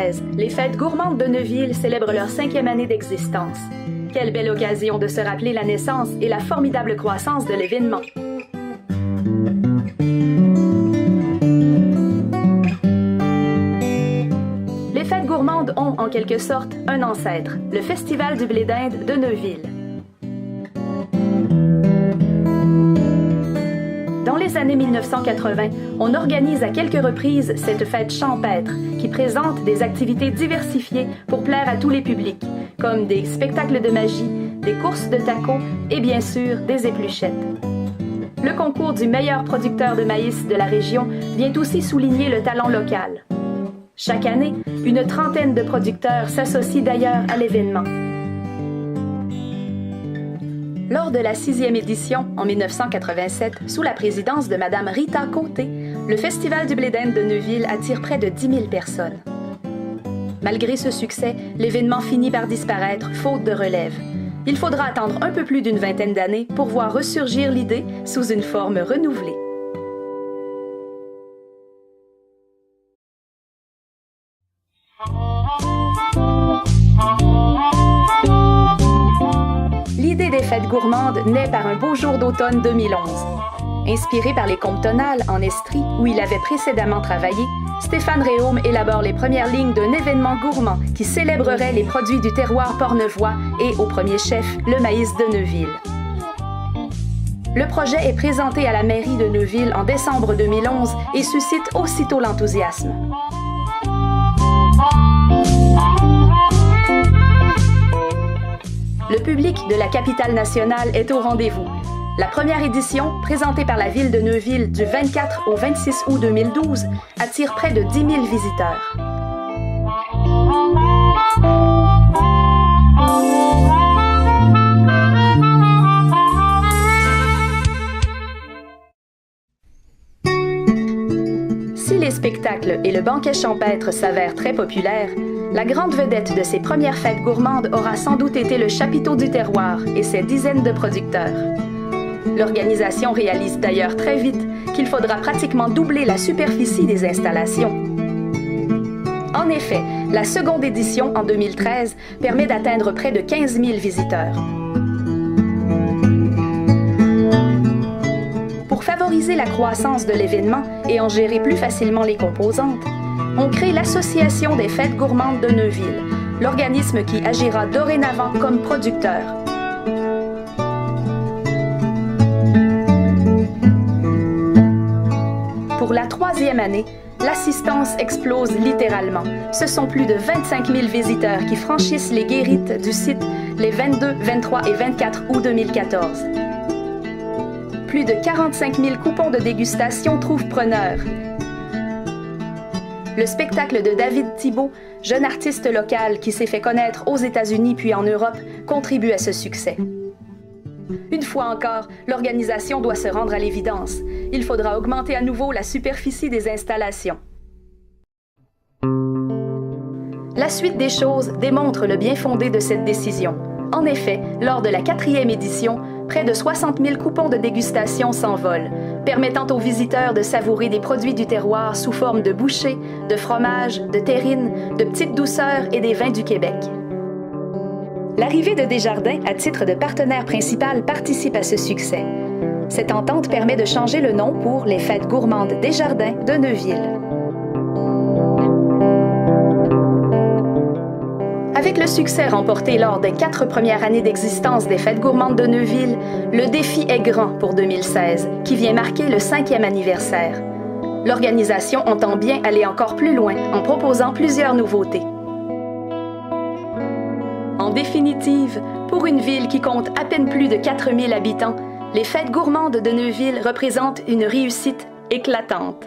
2016, les Fêtes gourmandes de Neuville célèbrent leur 5e année d'existence. Quelle belle occasion de se rappeler la naissance et la formidable croissance de l'événement. Les Fêtes gourmandes ont, en quelque sorte, un ancêtre, le Festival du blé d'Inde de Neuville. Dans les années 1980, on organise à quelques reprises cette fête champêtre qui présente des activités diversifiées pour plaire à tous les publics, comme des spectacles de magie, des courses de tacos et bien sûr des épluchettes. Le concours du meilleur producteur de maïs de la région vient aussi souligner le talent local. Chaque année, une trentaine de producteurs s'associent d'ailleurs à l'événement. Lors de la 6e édition, en 1987, sous la présidence de Mme Rita Côté, le Festival du blé d'Inde de Neuville attire près de 10 000 personnes. Malgré ce succès, l'événement finit par disparaître, faute de relève. Il faudra attendre un peu plus d'une vingtaine d'années pour voir ressurgir l'idée sous une forme renouvelée. L'idée des fêtes gourmandes naît par un beau jour d'automne 2011. Inspiré par les contes tonales en Estrie, où il avait précédemment travaillé, Stéphane Réaume élabore les premières lignes d'un événement gourmand qui célébrerait les produits du terroir portneuvois et, au premier chef, le maïs de Neuville. Le projet est présenté à la mairie de Neuville en décembre 2011 et suscite aussitôt l'enthousiasme. Le public de la capitale nationale est au rendez-vous. La première édition, présentée par la ville de Neuville du 24 au 26 août 2012, attire près de 10 000 visiteurs. Si les spectacles et le banquet champêtre s'avèrent très populaires, la grande vedette de ces premières fêtes gourmandes aura sans doute été le chapiteau du terroir et ses dizaines de producteurs. L'organisation réalise d'ailleurs très vite qu'il faudra pratiquement doubler la superficie des installations. En effet, la seconde édition en 2013 permet d'atteindre près de 15 000 visiteurs. Pour favoriser la croissance de l'événement et en gérer plus facilement les composantes, on crée l'Association des Fêtes gourmandes de Neuville, l'organisme qui agira dorénavant comme producteur. Pour la 3e année, l'assistance explose littéralement. Ce sont plus de 25 000 visiteurs qui franchissent les guérites du site les 22, 23 et 24 août 2014. Plus de 45 000 coupons de dégustation trouvent preneur. Le spectacle de David Thibault, jeune artiste local qui s'est fait connaître aux États-Unis puis en Europe, contribue à ce succès. Une fois encore, l'organisation doit se rendre à l'évidence. Il faudra augmenter à nouveau la superficie des installations. La suite des choses démontre le bien fondé de cette décision. En effet, lors de la 4e édition, près de 60 000 coupons de dégustation s'envolent, permettant aux visiteurs de savourer des produits du terroir sous forme de bouchées, de fromages, de terrines, de petites douceurs et des vins du Québec. L'arrivée de Desjardins, à titre de partenaire principal, participe à ce succès. Cette entente permet de changer le nom pour les Fêtes gourmandes Desjardins de Neuville. Avec le succès remporté lors des 4 premières années d'existence des Fêtes gourmandes de Neuville, le défi est grand pour 2016, qui vient marquer le 5e anniversaire. L'organisation entend bien aller encore plus loin en proposant plusieurs nouveautés. En définitive, pour une ville qui compte à peine plus de 4 000 habitants, les Fêtes gourmandes de Neuville représentent une réussite éclatante.